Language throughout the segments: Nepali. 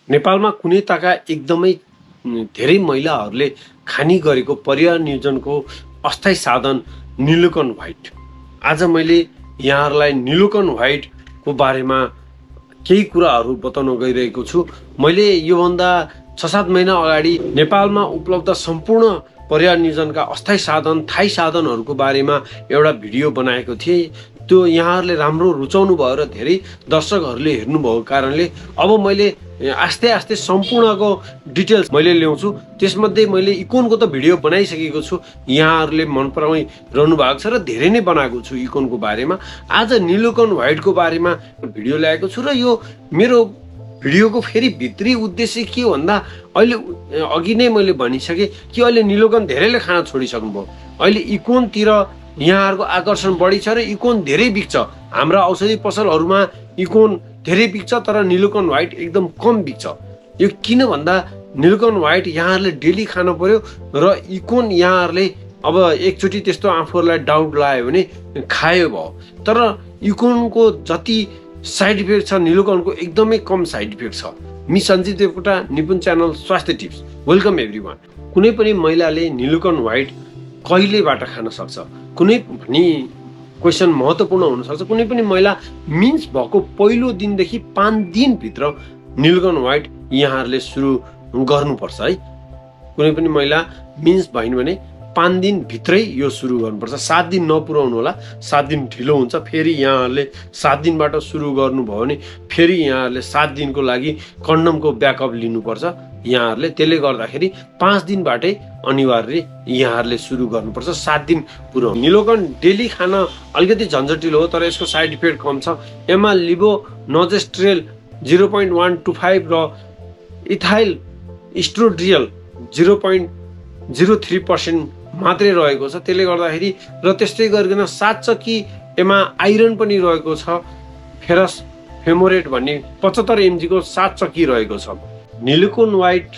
नेपालमा कुनै ताका एकदमै धेरै महिलाहरूले खानी गरेको परिवार नियोजनको अस्थायी साधन निलोकन व्हाइट। आज मैले यहाँहरूलाई निलोकन व्हाइटको बारेमा केही कुराहरू बताउन गइरहेको छु। मैले योभन्दा 6-7 महिना अगाडि नेपालमा उपलब्ध सम्पूर्ण परिवार नियोजनका अस्थायी साधन थाई साधनहरूको बारेमा एउटा भिडियो बनाएको थिएँ। त्यो यहाँहरूले राम्रो रुचाउनु भयो र धेरै दर्शकहरूले हेर्नुभएको कारणले अब मैले आस्ते आस्ते सम्पूर्णको डिटेल्स मैले ल्याउँछु। त्यसमध्ये मैले इकोनको त भिडियो बनाइसकेको छु, यहाँहरूले मन पराइरहनु भएको छ र धेरै नै बनाएको छु इकोनको बारेमा। आज निलोकन व्हाइटको बारेमा भिडियो ल्याएको छु र यो मेरो भिडियोको फेरि भित्री उद्देश्य के भन्दा अहिले अघि नै मैले भनिसकेँ कि अहिले निलोकन धेरैले खान छोडिसक्नुभयो। अहिले इकोनतिर यहाँहरूको आकर्षण बढी छ र इकोन धेरै बिक्छ। हाम्रा औषधि पसलहरूमा इकोन धेरै बिक्छ तर निलोकन व्हाइट एकदम कम बिक्छ। यो किन भन्दा निलोकन व्हाइट यहाँहरूले डेली खान पर्यो र इकोन यहाँहरूले अब एकचोटि त्यस्तो आफूहरूलाई डाउट लाग्यो भने खायो भयो। तर इकोनको जति साइड इफेक्ट छ निलोकनको एकदमै कम साइड इफेक्ट छ। मि सञ्जित देवकोटा, निपुण च्यानल स्वास्थ्य टिप्स। Welcome everyone. कुनै पनि महिलाले निलोकन व्हाइट कहिलेबाट खान सक्छ कुनै भनी क्वेसन महत्त्वपूर्ण हुनसक्छ। कुनै पनि महिला मिन्स भएको पहिलो दिनदेखि 5 दिनभित्र निलोकन व्हाइट यहाँहरूले सुरु गर्नुपर्छ है। कुनै पनि महिला मिन्स भइन् भने 5 दिनभित्रै यो सुरु गर्नुपर्छ। 7 दिन नपुर्याउनु होला, 7 दिन ढिलो हुन्छ। फेरि यहाँहरूले 7 दिनबाट सुरु गर्नुभयो भने फेरि यहाँहरूले 7 दिनको लागि कन्डमको ब्याकअप लिनुपर्छ यहाँहरूले। त्यसले गर्दाखेरि 5 दिनबाटै अनिवार्य यहाँहरूले सुरु गर्नुपर्छ, 7 दिन पुर्याउनु। निलोकन डेली खान अलिकति झन्झटिलो हो तर यसको साइड इफेक्ट कम छ। एमा लिभोनोजेस्ट्रेल 0.125 र इथाइल इस्ट्रोडियल 0.03% मात्रै रहेको छ। त्यसले गर्दाखेरि र त्यस्तै गरिकन 7 चक्की एमा आइरन पनि रहेको छ। फेरस फेमोरेट भन्ने 75 mg को 7 चक्की रहेको छ। निलोकन व्हाइट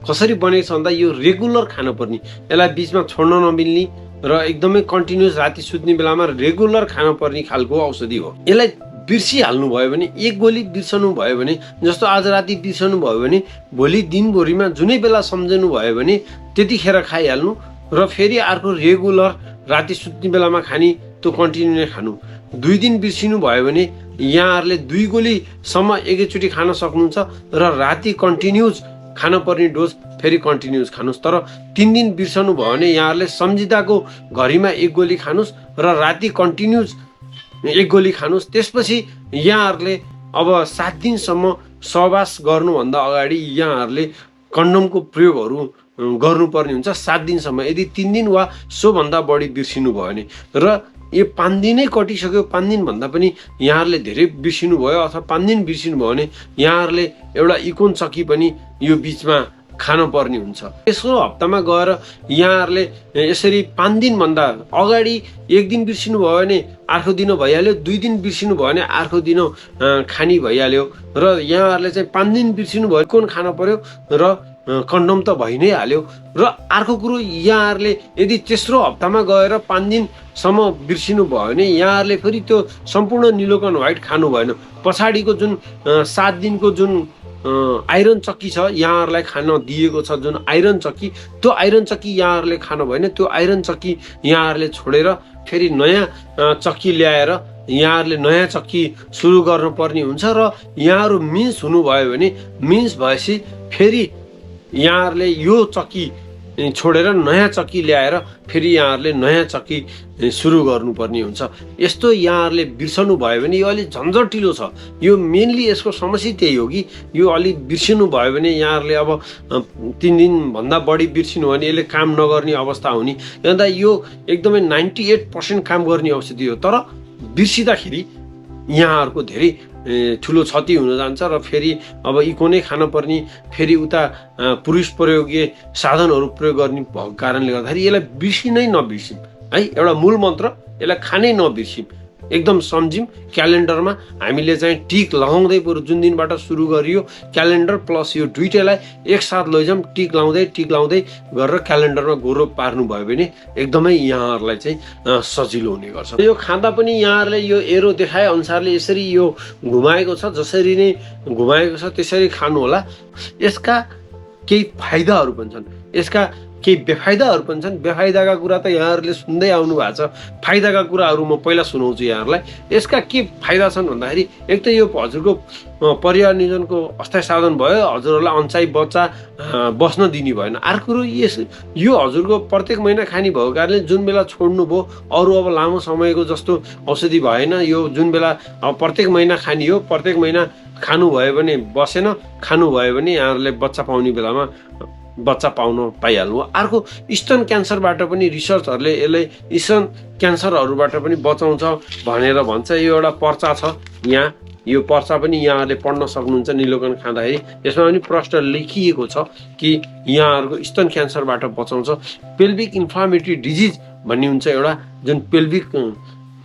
कसरी बनेको छ भन्दा यो रेगुलर खान पर्ने, यसलाई बिचमा छोड्न नमिल्ने र एकदमै कन्टिन्युस राति सुत्ने बेलामा रेगुलर खान पर्ने खालको औषधि हो। यसलाई बिर्सिहाल्नु भयो भने, एक गोली बिर्सनु भयो भने, जस्तो आज राति बिर्सनु भयो भने भोलि दिनभरिमा जुनै बेला सम्झनु भयो भने त्यतिखेर खाइहाल्नु र फेरि अर्को रेगुलर राति सुत्ने बेलामा खाने त्यो कन्टिन्यू नै खानु। 2 दिन बिर्सिनु भयो भने यहाँहरूले 2 गोलीसम्म एकैचोटि खान सक्नुहुन्छ र राति कन्टिन्युज खान पर्ने डोज फेरि कन्टिन्युज खानुहोस्। तर 3 दिन बिर्सनु भयो भने यहाँहरूले सम्झिँदाको घडीमा 1 गोली खानुहोस् र राति कन्टिन्युज 1 गोली खानुहोस्। त्यसपछि यहाँहरूले अब 7 दिनसम्म सहवास गर्नुभन्दा अगाडि यहाँहरूले कन्डमको प्रयोगहरू गर्नुपर्ने हुन्छ 7 दिनसम्म। यदि 3 दिन वा सोभन्दा बढी बिर्सिनु भयो भने र यो 5 दिनै कटिसक्यो, 5 दिनभन्दा पनि यहाँहरूले धेरै बिर्सिनु भयो अथवा 5 दिन बिर्सिनु भयो भने यहाँहरूले एउटा इकोन चक्की पनि यो बिचमा खान पर्ने हुन्छ। तेस्रो हप्तामा गएर यहाँहरूले यसरी 5 दिनभन्दा अगाडि 1 दिन बिर्सिनु भयो भने अर्को दिन भइहाल्यो, 2 दिन बिर्सिनु भयो भने अर्को दिन खानी भइहाल्यो र यहाँहरूले चाहिँ 5 दिन बिर्सिनु भयो कोन खान पर्यो र कन्डम त भइ नै हाल्यो। र अर्को कुरो यहाँहरूले यदि तेस्रो हप्तामा गएर 5 दिनसम्म बिर्सिनु भयो भने यहाँहरूले फेरि त्यो सम्पूर्ण निलोकन व्हाइट खानु भएन। पछाडिको जुन 7 दिनको जुन आइरन चक्की छ यहाँहरूलाई खान दिएको छ, जुन आइरन चक्की, त्यो आइरन चक्की यहाँहरूले खानु भएन। त्यो आइरन चक्की यहाँहरूले छोडेर फेरि नयाँ चक्की ल्याएर यहाँहरूले नयाँ चक्की सुरु गर्नुपर्ने हुन्छ। र यहाँहरू मिन्स हुनुभयो भने मिन्स भएपछि फेरि यहाँहरूले यो चक्की छोडेर नयाँ चक्की ल्याएर फेरि यहाँहरूले नयाँ चक्की सुरु गर्नुपर्ने हुन्छ। यस्तो यहाँहरूले बिर्सनु भयो भने यो अलि झन्झटिलो छ। यो मेनली यसको समस्या त्यही हो कि यो अलि बिर्सिनु भयो भने यहाँहरूले अब 3 दिनभन्दा बढी बिर्सिनु भने यसले काम नगर्ने अवस्था हुने। अन्त यो एकदमै 98% काम गर्ने औषधि हो। तर बिर्सिँदाखेरि यहाँहरूको धेरै ठुलो क्षति हुन जान्छ र फेरि अब इको नै खान पर्ने, फेरि उता पुरुष प्रयोगीय साधनहरू प्रयोग गर्ने भएको कारणले गर्दाखेरि यसलाई बिर्सिनै नबिर्सिम है। एउटा मूल मन्त्र, यसलाई खानै नबिर्सिम। एकदम सम्झौँ क्यालेन्डरमा हामीले चाहिँ टिक लगाउँदै बरु जुन दिनबाट सुरु गरियो क्यालेन्डर प्लस यो दुईटैलाई एकसाथ लैजाउँ टिक लाउँदै गरेर क्यालेन्डरमा गोरो पार्नुभयो भने एकदमै यहाँहरूलाई चाहिँ सजिलो हुने गर्छ। यो खाँदा पनि यहाँहरूले यो एरो देखाए अनुसारले यसरी यो घुमाएको छ, जसरी नै घुमाएको छ त्यसरी खानु होला। यसका केही फाइदाहरू पनि छन्, यसका केही बेफाइदाहरू पनि छन्। बेफाइदाका कुरा त यहाँहरूले सुन्दै आउनु भएको छ, फाइदाका कुराहरू म पहिला सुनाउँछु यहाँहरूलाई। यसका के फाइदा छन् भन्दाखेरि एक त यो हजुरको परिवार नियोजनको अस्थायी साधन भयो, हजुरहरूलाई अन्साई बच्चा बस्न दिने भएन। अर्को कुरो यो हजुरको प्रत्येक महिना खाने भएको कारणले जुन बेला छोड्नुभयो अरू अब लामो समयको जस्तो औषधि भएन। यो जुन बेला प्रत्येक महिना खाने हो, प्रत्येक महिना खानुभयो भने बसेन, खानुभयो भने यहाँहरूले बच्चा पाउने बेलामा बच्चा पाउन पाइहाल्नु। अर्को स्तन क्यान्सरबाट पनि रिसर्चहरूले यसलाई स्तन क्यान्सरहरूबाट पनि बचाउँछ भनेर भन्छ। यो एउटा पर्चा छ यहाँ, यो पर्चा पनि यहाँहरूले पढ्न सक्नुहुन्छ निलोकन खाँदाखेरि। यसमा पनि प्रष्ट लेखिएको छ कि यहाँहरूको स्तन क्यान्सरबाट बचाउँछ। पेल्भिक इन्फ्लामेटरी डिजिज भन्ने हुन्छ एउटा, जुन पेल्भिक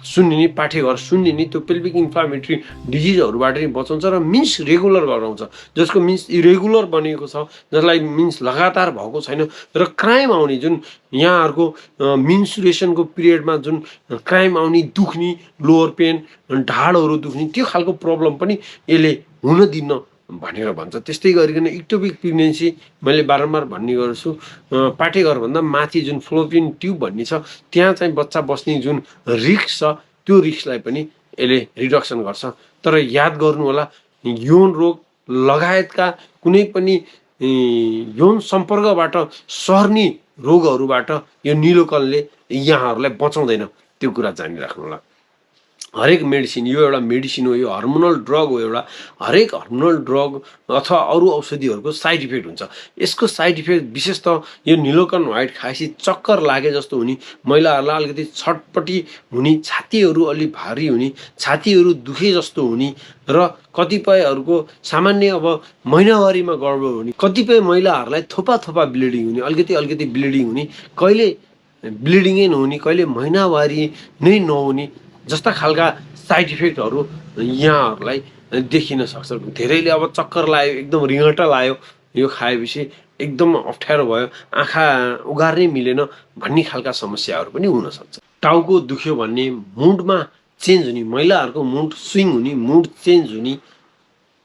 सुन्निने पाठेघर सुन्निने त्यो पेल्भिक इन्फ्लामेटरी डिजिजहरूबाट नि बचाउँछ र मिन्स रेगुलर गराउँछ। जसको मिन्स इरेगुलर बनेको छ, जसलाई मिन्स लगातार भएको छैन र क्राइम आउने, जुन यहाँहरूको मिन्सुरेसनको पिरियडमा जुन क्राइम आउने, दुख्ने, लोवर पेन, ढाडहरू दुख्ने, त्यो खालको प्रब्लम पनि यसले हुन दिन्न भनेर भन्छ। त्यस्तै गरिकन इक्टोपिक प्रेग्नेन्सी मैले बारम्बार भन्ने गर्छु, पाठेघरभन्दा माथि जुन फ्लोपियन ट्युब भन्ने छ त्यहाँ चाहिँ बच्चा बस्ने जुन रिस्क छ त्यो रिस्कलाई पनि यसले रिडक्सन गर्छ। तर याद गर्नु होला, यौन रोग लगायतका कुनै पनि यौन सम्पर्कबाट सर्ने रोगहरूबाट यो निलोकनले यहाँहरूलाई बचाउँदैन, त्यो कुरा जानिराख्नु होला। हरेक मेडिसिन, यो एउटा मेडिसिन हो, यो हर्मोनल ड्रग हो एउटा। हरेक हर्मोनल ड्रग अथवा अरू औषधिहरूको साइड इफेक्ट हुन्छ। यसको साइड इफेक्ट विशेष त यो निलोकन व्हाइट खाएपछि चक्कर लागे जस्तो हुने, महिलाहरूलाई अलिकति छटपट्टि हुने, छातीहरू अलि भारी हुने, छातीहरू दुखे जस्तो हुने र कतिपयहरूको सामान्य अब महिनावारीमा गडबड हुने, कतिपय महिलाहरूलाई थोपा थोपा ब्लिडिङ हुने, अलिकति ब्लिडिङ हुने, कहिले ब्लिडिङै नहुने, कहिले महिनावारी नै नहुने जस्ता खालका साइड इफेक्टहरू यहाँहरूलाई देखिन सक्छ। धेरैले अब चक्कर लायो, एकदम रिङटा लायो, यो खाएपछि एकदम अप्ठ्यारो भयो, आँखा उगार्नै मिलेन भन्ने खालका समस्याहरू पनि हुनसक्छ। टाउको दुख्यो भन्ने, मुडमा चेन्ज हुने, महिलाहरूको मुड स्विङ हुने, मुड चेन्ज हुने,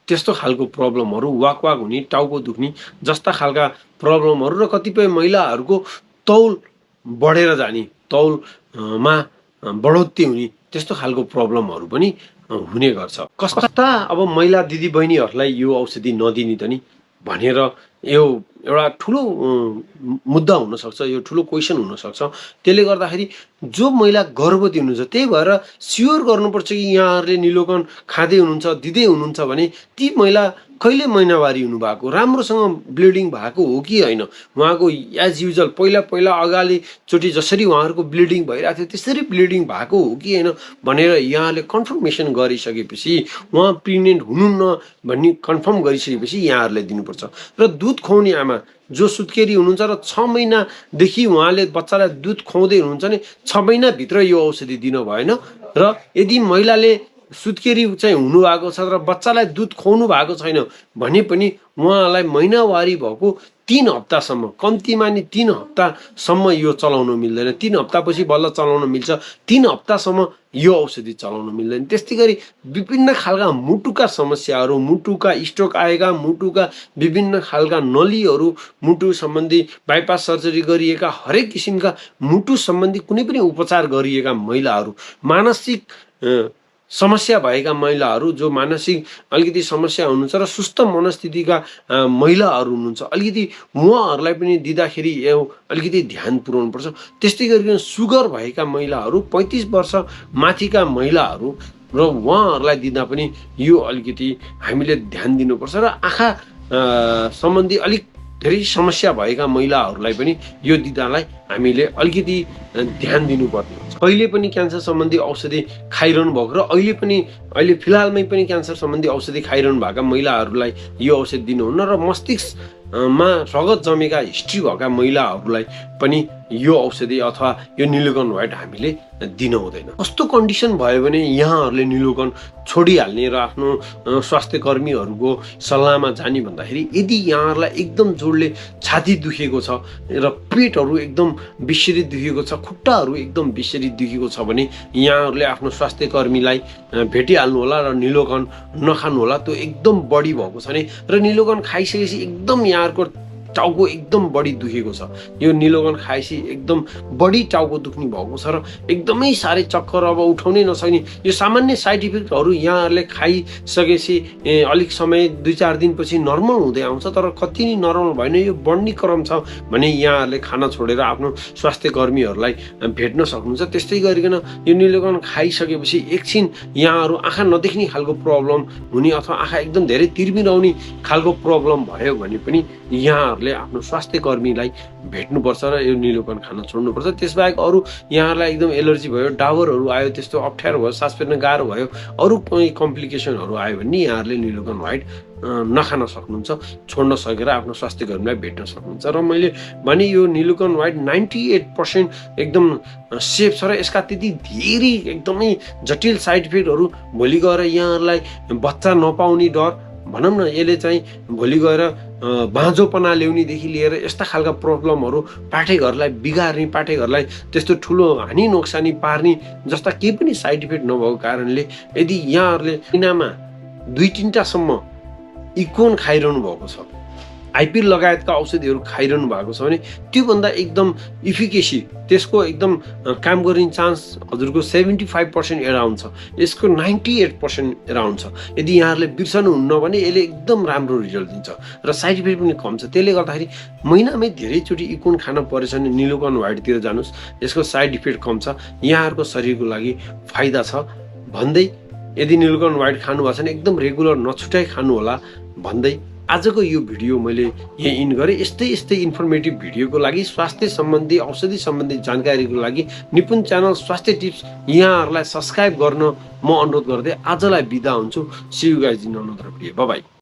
त्यस्तो खालको प्रब्लमहरू, वाक हुने, टाउको दुख्ने जस्ता खालका प्रब्लमहरू र कतिपय महिलाहरूको तौल बढेर जाने, तौलमा बढोत्ती हुने, त्यस्तो खालको प्रब्लमहरू पनि हुने गर्छ। कस्ता अब महिला दिदी बहिनीहरूलाई यो औषधि नदिने त नि भनेर यो एउटा ठुलो मुद्दा हुनसक्छ, यो ठुलो क्वेसन हुनसक्छ। त्यसले गर्दाखेरि जो महिला गर्भवती हुनुहुन्छ, त्यही भएर स्योर गर्नुपर्छ कि यहाँहरूले निलोकन खाँदै हुनुहुन्छ, दिँदै हुनुहुन्छ भने ती महिला कहिले महिनावारी हुनुभएको, राम्रोसँग ब्लिडिङ भएको हो कि होइन, उहाँको एज युजल पहिला अगाडिचोटि जसरी उहाँहरूको ब्लिडिङ भइरहेको थियो त्यसरी ब्लिडिङ भएको हो कि होइन भनेर यहाँले कन्फर्मेसन गरिसकेपछि, उहाँ प्रेग्नेन्ट हुनुहुन्न भन्ने कन्फर्म गरिसकेपछि यहाँहरूले दिनुपर्छ। र दुध खुवाउने आमा जो सुत्केरी हुनुहुन्छ र 6 महिनादेखि उहाँले बच्चालाई दुध खुवाउँदै हुनुहुन्छ भने 6 महिनाभित्र यो औषधि दिनु भएन। र यदि महिलाले सुत्केरी चाहिँ हुनुभएको छ र बच्चालाई दुध खुवाउनु भएको छैन भने पनि उहाँलाई महिनावारी भएको 3 हप्तासम्म, कम्तीमा नि 3 हप्तासम्म यो चलाउन मिल्दैन। 3 हप्तापछि बल्ल चलाउन मिल्छ, 3 हप्तासम्म यो औषधि चलाउन मिल्दैन। त्यस्तै गरी विभिन्न खालका मुटुका समस्याहरू, मुटुका स्ट्रोक आएका, मुटुका विभिन्न खालका नलीहरू, मुटु सम्बन्धी बाइपास सर्जरी गरिएका, हरेक किसिमका मुटु सम्बन्धी कुनै पनि उपचार गरिएका महिलाहरू, मानसिक समस्या भएका महिलाहरू, जो मानसिक अलिकति समस्या हुनुहुन्छ र सुस्त मनस्थितिका महिलाहरू हुनुहुन्छ, अलिकति उहाँहरूलाई पनि दिँदाखेरि अलिकति ध्यान पुर्याउनुपर्छ। त्यस्तै गरिकन सुगर भएका महिलाहरू, 35 वर्ष माथिका महिलाहरू र उहाँहरूलाई दिँदा पनि यो अलिकति हामीले ध्यान दिनुपर्छ। र आँखा सम्बन्धी अलिक धेरै समस्या भएका महिलाहरूलाई पनि यो दिँदालाई हामीले अलिकति ध्यान दिनुपर्ने हुन्छ। कहिले पनि क्यान्सर सम्बन्धी औषधि खाइरहनु भएको र अहिले फिलहालमै पनि क्यान्सर सम्बन्धी औषधि खाइरहनु भएका महिलाहरूलाई यो औषधि दिनुहुन्न। र मस्तिष्क मा रगत जमेका हिस्ट्री भएका महिलाहरूलाई पनि यो औषधि अथवा यो निलोकन व्हाइट हामीले दिन हुँदैन। कस्तो कन्डिसन भयो भने यहाँहरूले निलोकन छोडिहाल्ने र आफ्नो स्वास्थ्य कर्मीहरूको सल्लाहमा जाने भन्दाखेरि यदि यहाँहरूलाई एकदम जोडले छाती दुखेको छ र पेटहरू एकदम विषरी दुखेको छ, खुट्टाहरू एकदम विषरी दुखेको छ भने यहाँहरूले आफ्नो स्वास्थ्य कर्मीलाई भेटिहाल्नु होला र निलोकन नखानु होला। त्यो एकदम बढी भएको छ भने र निलोकन खाइसकेपछि एकदम यहाँहरूको टाउको एकदम बढी दुखेको छ, यो निलोकन खाएपछि एकदम बढी टाउको दुख्ने भएको छ र एकदमै साह्रै चक्कर अब उठाउनै नसक्ने यो सामान्य साइड इफेक्टहरू यहाँहरूले खाइसकेपछि अलिक समय 2-4 दिनपछि नर्मल हुँदै आउँछ। तर कति नै नर्मल भएन, यो बढ्ने क्रम छ भने यहाँहरूले खाना छोडेर आफ्नो स्वास्थ्य कर्मीहरूलाई भेट्न सक्नुहुन्छ। त्यस्तै गरिकन यो निलोकन खाइसकेपछि एकछिन यहाँहरू आँखा नदेख्ने खालको प्रब्लम हुने अथवा आँखा एकदम धेरै तिर्मिराउने खालको प्रब्लम भयो भने पनि यहाँहरूले आफ्नो स्वास्थ्य कर्मीलाई भेट्नुपर्छ र यो निलोकन खान छोड्नुपर्छ। त्यसबाहेक अरू यहाँहरूलाई एकदम एलर्जी भयो, डाबरहरू आयो, त्यस्तो अप्ठ्यारो भयो, सास फेर्न गाह्रो भयो, अरू कुनै कम्प्लिकेसनहरू आयो भने यहाँहरूले निलोकन व्हाइट नखान सक्नुहुन्छ, छोड्न सकेर आफ्नो स्वास्थ्य कर्मीलाई भेट्न सक्नुहुन्छ। र मैले भने यो निलोकन व्हाइट 98% एकदम सेफ छ र यसका त्यति धेरै एकदमै जटिल साइड इफेक्टहरू भोलि गएर यहाँहरूलाई बच्चा नपाउने डर भनौँ न, यसले चाहिँ भोलि गएर बाँझोपना ल्याउनेदेखि लिएर यस्ता खालका प्रब्लमहरू पाठेघरलाई बिगार्ने, पाठेघरलाई त्यस्तो ठुलो हानि नोक्सानी पार्ने जस्ता केही पनि साइड इफेक्ट नभएको कारणले यदि यहाँहरूले महिनामा 2-3टासम्म इकोन खाइरहनु भएको छ, आइपिएल लगायतका औषधिहरू खाइरहनु भएको छ भने त्योभन्दा एकदम इफिकेसी त्यसको एकदम काम गर्ने चान्स हजुरको 75% एराउन्ड छ, यसको 98% एराउन्ड छ। यदि यहाँहरूले बिर्सनुहुन्न भने यसले एकदम राम्रो रिजल्ट दिन्छ र साइड इफेक्ट पनि कम छ। त्यसले गर्दाखेरि महिनामै धेरैचोटि इकोन खान परेछ भने निलोकन व्हाइटतिर जानुहोस्, यसको साइड इफेक्ट कम छ, यहाँहरूको शरीरको लागि फाइदा छ भन्दै यदि निलोकन व्हाइट खानु भएको छ भने एकदम रेगुलर नछुटाइ खानु होला भन्दै आजको यो भिडियो मैले यही इन गरेँ। यस्तै इन्फर्मेटिभ भिडियोको लागि, स्वास्थ्य सम्बन्धी औषधि सम्बन्धी जानकारीको लागि निपुण च्यानल स्वास्थ्य टिप्स यहाँहरूलाई सब्सक्राइब गर्न म अनुरोध गर्दै आजलाई बिदा हुन्छु। See you guys in another video. Bye by.